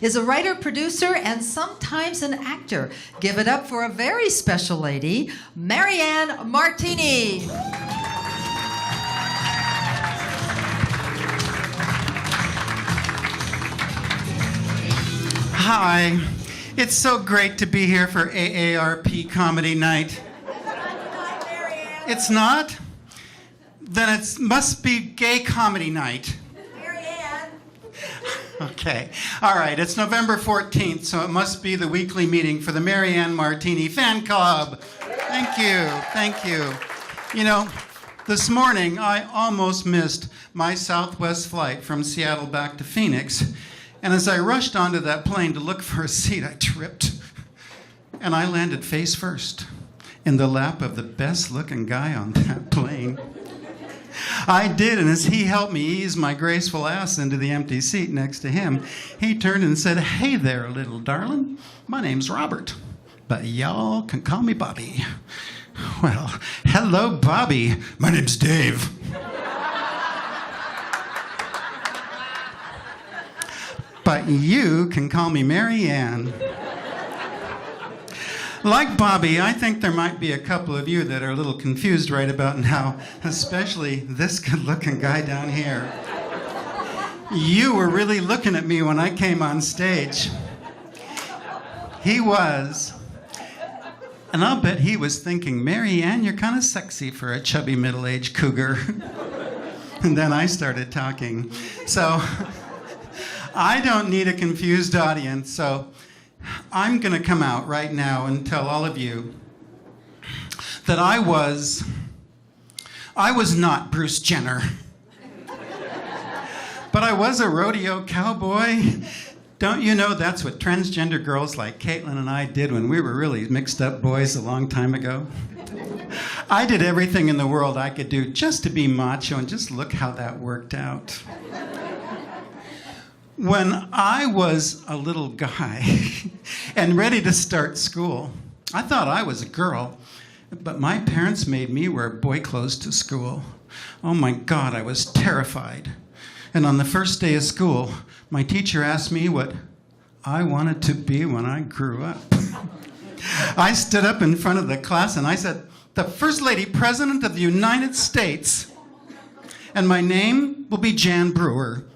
is a writer, producer, and sometimes an actor. Give it up for a very special lady, Marianne Martini. Hi. It's so great to be here for AARP Comedy Night. It's not? Then it must be Gay Comedy Night. Marianne. Okay. All right. It's November 14th, so it must be the weekly meeting for the Marianne Martini Fan Club. Thank you. Thank you. You know, this morning I almost missed my Southwest flight from Seattle back to Phoenix. And as I rushed onto that plane to look for a seat, I tripped. And I landed face first in the lap of the best-looking guy on that plane. I did, and as he helped me ease my graceful ass into the empty seat next to him, he turned and said, "Hey there, little darling. My name's Robert, but y'all can call me Bobby." Well, hello, Bobby. My name's Dave. But you can call me Marianne. Like Bobby, I think there might be a couple of you that are a little confused right about now, especially this good-looking guy down here. You were really looking at me when I came on stage. He was. And I'll bet he was thinking, "Marianne, you're kind of sexy for a chubby middle-aged cougar." And then I started talking. So I don't need a confused audience, so I'm going to come out right now and tell all of you that I was not Bruce Jenner. But I was a rodeo cowboy. Don't you know that's what transgender girls like Caitlin and I did when we were really mixed up boys a long time ago? I did everything in the world I could do just to be macho, and just look how that worked out. When I was a little guy and ready to start school, I thought I was a girl, but my parents made me wear boy clothes to school. Oh my God, I was terrified. And on the first day of school, my teacher asked me what I wanted to be when I grew up. I stood up in front of the class and I said, "The First Lady President of the United States, and my name will be Jan Brewer."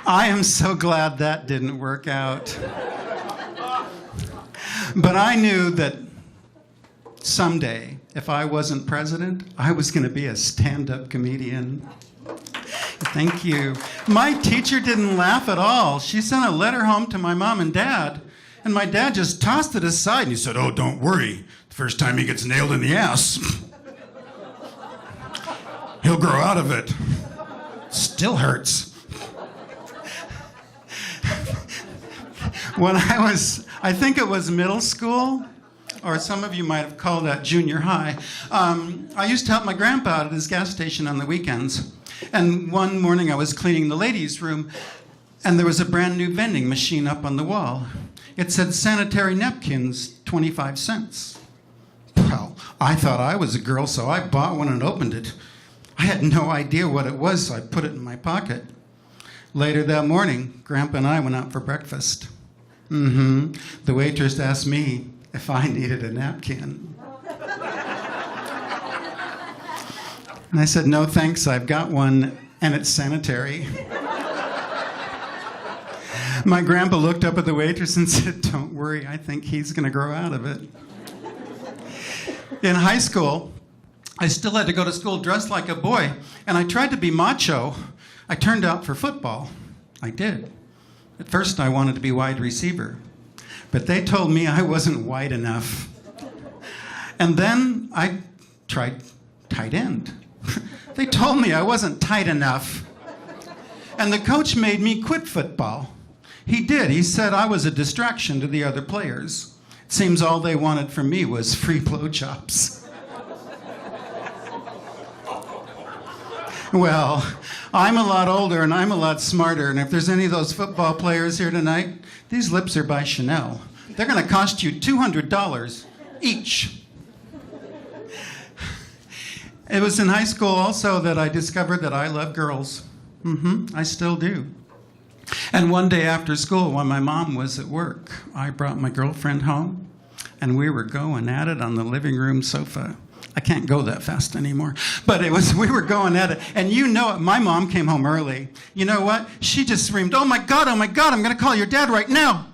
I am so glad that didn't work out. But I knew that someday, if I wasn't president, I was going to be a stand-up comedian. Thank you. My teacher didn't laugh at all. She sent a letter home to my mom and dad, and my dad just tossed it aside, and he said, "Oh, don't worry. The first time he gets nailed in the ass, he'll grow out of it. Still hurts." When I think it was middle school, or some of you might have called that junior high, I used to help my grandpa out at his gas station on the weekends. And one morning I was cleaning the ladies' room, and there was a brand new vending machine up on the wall. It said sanitary napkins, 25 cents. Well, I thought I was a girl, so I bought one and opened it. I had no idea what it was, so I put it in my pocket. Later that morning, Grandpa and I went out for breakfast. The waitress asked me if I needed a napkin. And I said, "No, thanks, I've got one, and it's sanitary." My grandpa looked up at the waitress and said, "Don't worry, I think he's going to grow out of it." In high school, I still had to go to school dressed like a boy, and I tried to be macho. I turned out for football. I did. At first, I wanted to be wide receiver, but they told me I wasn't wide enough. And then I tried tight end. They told me I wasn't tight enough. And the coach made me quit football. He did. He said I was a distraction to the other players. It seems all they wanted from me was free blowjobs. Well, I'm a lot older and I'm a lot smarter, and if there's any of those football players here tonight, these lips are by Chanel. They're going to cost you $200 each. It was in high school also that I discovered that I love girls. I still do. And one day after school, when my mom was at work, I brought my girlfriend home, and we were going at it on the living room sofa. I can't go that fast anymore. But we were going at it. And you know it, my mom came home early. You know what? She just screamed, oh my God, I'm going to call your dad right now.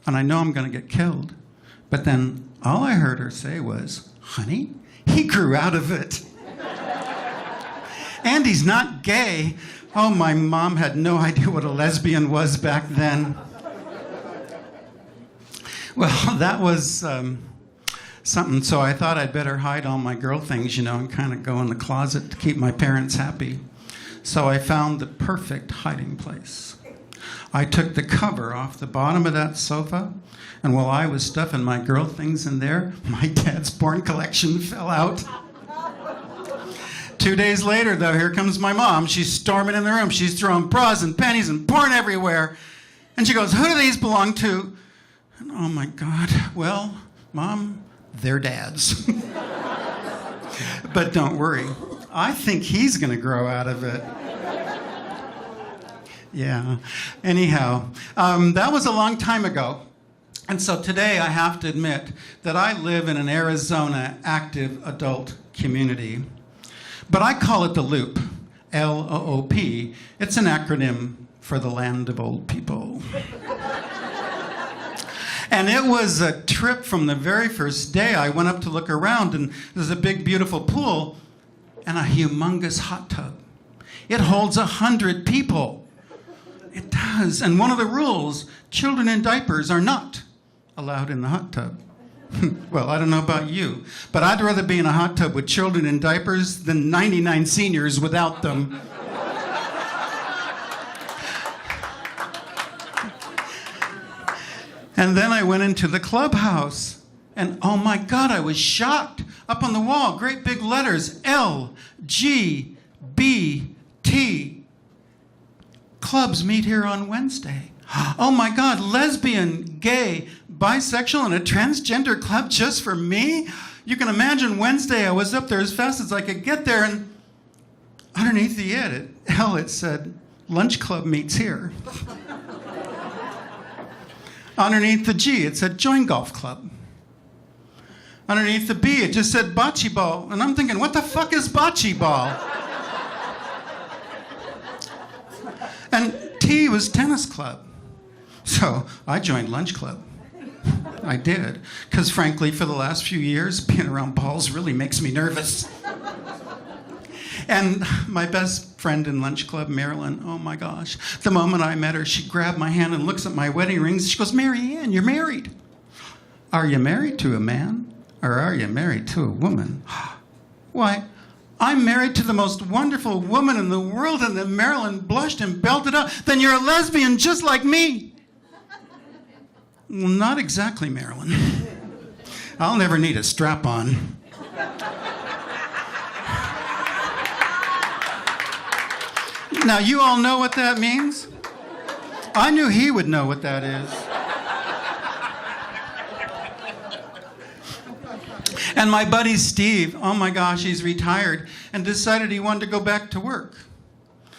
And I know I'm going to get killed. But then all I heard her say was, honey, he grew out of it. And he's not gay. Oh, my mom had no idea what a lesbian was back then. Well, that was something. So I thought I'd better hide all my girl things, and kind of go in the closet to keep my parents happy. So I found the perfect hiding place. I took the cover off the bottom of that sofa, and while I was stuffing my girl things in there, my dad's porn collection fell out. 2 days later, though, here comes my mom. She's storming in the room. She's throwing bras and panties and porn everywhere. And she goes, who do these belong to? And oh my God, well, Mom, they're Dad's. But don't worry, I think he's going to grow out of it. Yeah. Anyhow, that was a long time ago. And so today I have to admit that I live in an Arizona active adult community. But I call it the Loop, L-O-O-P. It's an acronym for the land of old people. And it was a trip from the very first day. I went up to look around, and there's a big, beautiful pool and a humongous hot tub. It holds 100 people. It does. And one of the rules, children in diapers are not allowed in the hot tub. Well, I don't know about you, but I'd rather be in a hot tub with children in diapers than 99 seniors without them. And then I went into the clubhouse, and oh my God, I was shocked. Up on the wall, great big letters, LGBT. Clubs meet here on Wednesday. Oh my God, lesbian, gay, bisexual, and a transgender club just for me? You can imagine Wednesday, I was up there as fast as I could get there, and underneath the L, it said, lunch club meets here. Underneath the G, it said join golf club. Underneath the B, it just said bocce ball. And I'm thinking, what the fuck is bocce ball? And T was tennis club. So I joined lunch club. I did. Because frankly, for the last few years, being around balls really makes me nervous. And my best friend in lunch club, Marilyn, oh my gosh. The moment I met her, she grabbed my hand and looks at my wedding rings. She goes, Mary Ann, you're married. Are you married to a man or are you married to a woman? Why, I'm married to the most wonderful woman in the world. And then Marilyn blushed and belted out, then you're a lesbian just like me. Well, not exactly, Marilyn. I'll never need a strap-on. Now, you all know what that means? I knew he would know what that is. And my buddy Steve, oh my gosh, he's retired and decided he wanted to go back to work.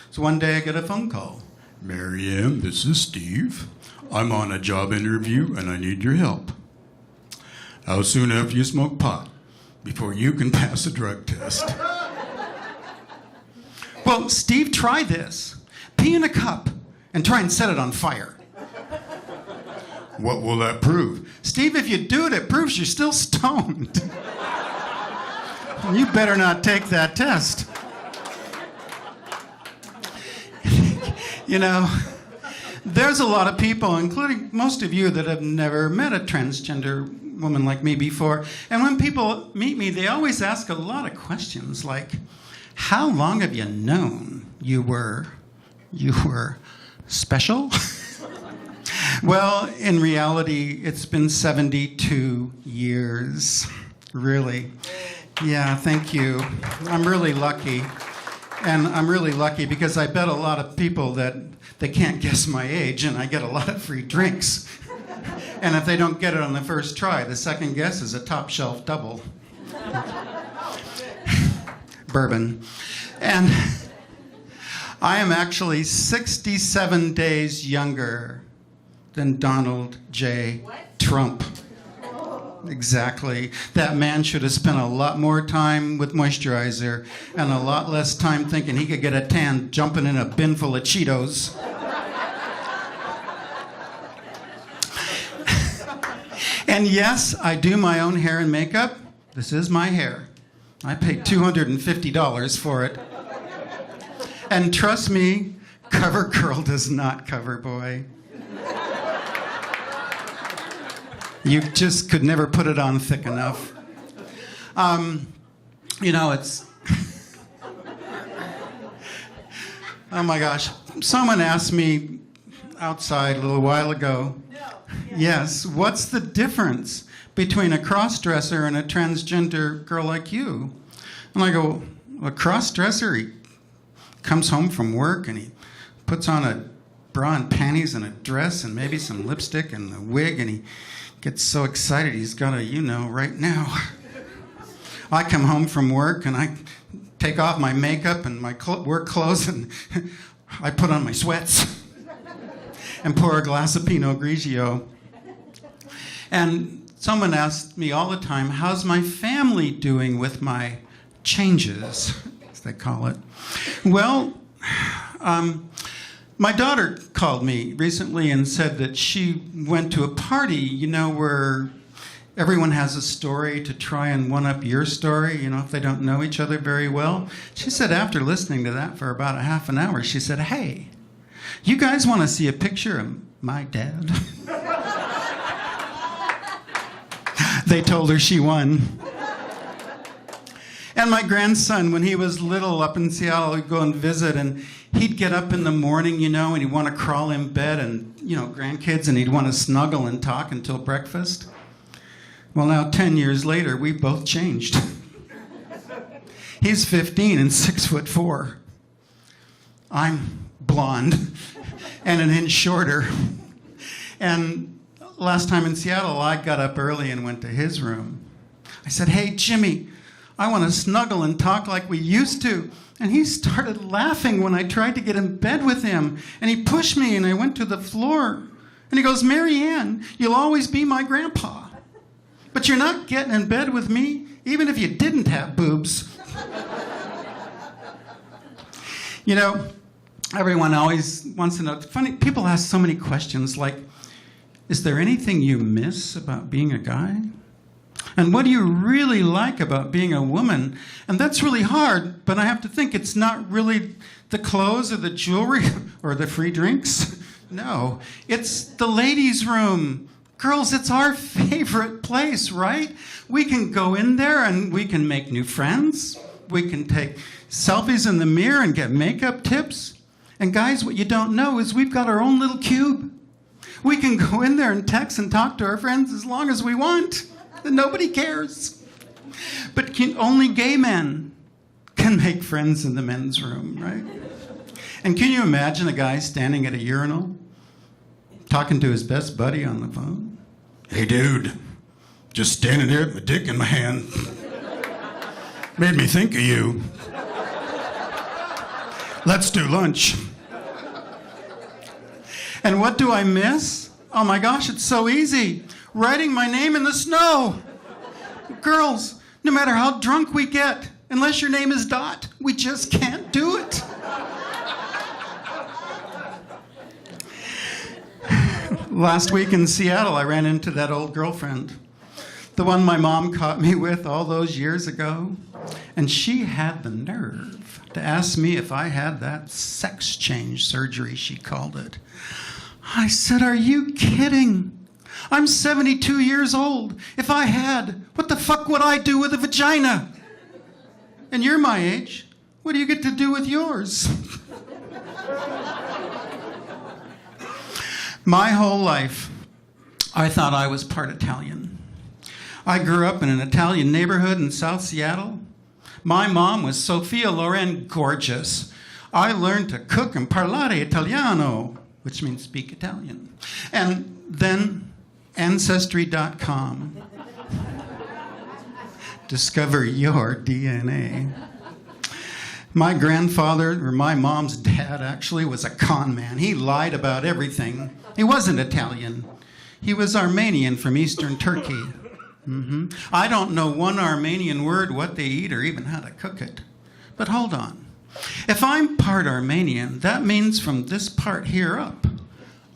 So one day I get a phone call. Mary Ann, this is Steve. I'm on a job interview and I need your help. How soon after you smoke pot before you can pass a drug test? Well, Steve, try this. Pee in a cup and try and set it on fire. What will that prove? Steve, if you do it, it proves you're still stoned. You better not take that test. You know, there's a lot of people, including most of you, that have never met a transgender woman like me before. And when people meet me, they always ask a lot of questions like, how long have you known you were special? Well, in reality, it's been 72 years, really. Yeah, thank you. I'm really lucky. And I'm really lucky because I bet a lot of people that they can't guess my age, and I get a lot of free drinks. And if they don't get it on the first try, the second guess is a top shelf double. Bourbon. And I am actually 67 days younger than Donald J. Trump. Exactly. That man should have spent a lot more time with moisturizer and a lot less time thinking he could get a tan jumping in a bin full of Cheetos. And yes, I do my own hair and makeup. This is my hair. I paid $250 for it. And trust me, CoverGirl does not cover boy. You just could never put it on thick enough. It's... Oh my gosh. Someone asked me outside a little while ago, yes, what's the difference between a cross-dresser and a transgender girl like you? And I go, a cross-dresser, he comes home from work and he puts on a bra and panties and a dress and maybe some lipstick and a wig, and he gets so excited he's got a right now. I come home from work and I take off my makeup and my work clothes and I put on my sweats and pour a glass of Pinot Grigio. And someone asked me all the time, how's my family doing with my changes, as they call it? Well, my daughter called me recently and said that she went to a party, where everyone has a story to try and one-up your story, if they don't know each other very well. She said after listening to that for about a half an hour, she said, hey, you guys want to see a picture of my dad? They told her she won. And my grandson, when he was little up in Seattle, he'd go and visit, and he'd get up in the morning, and he'd want to crawl in bed, and, grandkids, and he'd want to snuggle and talk until breakfast. Well, now, 10 years later, we've both changed. He's 15 and 6'4". I'm blonde and an inch shorter. And last time in Seattle, I got up early and went to his room. I said, hey, Jimmy, I want to snuggle and talk like we used to. And he started laughing when I tried to get in bed with him. And he pushed me, and I went to the floor. And he goes, Marianne, you'll always be my grandpa. But you're not getting in bed with me, even if you didn't have boobs. Everyone always wants to know. Funny, people ask so many questions like, is there anything you miss about being a guy? And what do you really like about being a woman? And that's really hard, but I have to think it's not really the clothes or the jewelry or the free drinks. No, it's the ladies' room. Girls, it's our favorite place, right? We can go in there and we can make new friends. We can take selfies in the mirror and get makeup tips. And guys, what you don't know is we've got our own little cube. We can go in there and text and talk to our friends as long as we want. And nobody cares. But only gay men can make friends in the men's room, right? And can you imagine a guy standing at a urinal talking to his best buddy on the phone? Hey, dude, just standing there with my dick in my hand. Made me think of you. Let's do lunch. And what do I miss? Oh my gosh, it's so easy. Writing my name in the snow. Girls, no matter how drunk we get, unless your name is Dot, we just can't do it. Last week in Seattle, I ran into that old girlfriend, the one my mom caught me with all those years ago. And she had the nerve to ask me if I had that sex change surgery, she called it. I said, are you kidding? I'm 72 years old. If I had, what the fuck would I do with a vagina? And you're my age. What do you get to do with yours? My whole life, I thought I was part Italian. I grew up in an Italian neighborhood in South Seattle. My mom was Sophia Loren Gorgeous. I learned to cook and parlare Italiano, which means speak Italian. And then Ancestry.com. Discover your DNA. My grandfather, or my mom's dad, actually was a con man. He lied about everything. He wasn't Italian. He was Armenian from Eastern Turkey. I don't know one Armenian word, what they eat, or even how to cook it. But hold on. If I'm part Armenian, that means from this part here up,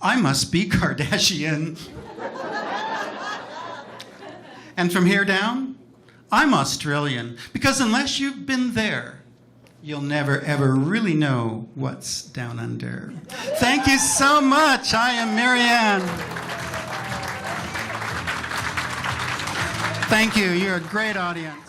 I must be Kardashian. And from here down, I'm Australian. Because unless you've been there, you'll never, ever really know what's down under. Thank you so much. I am Marianne. Thank you. You're a great audience.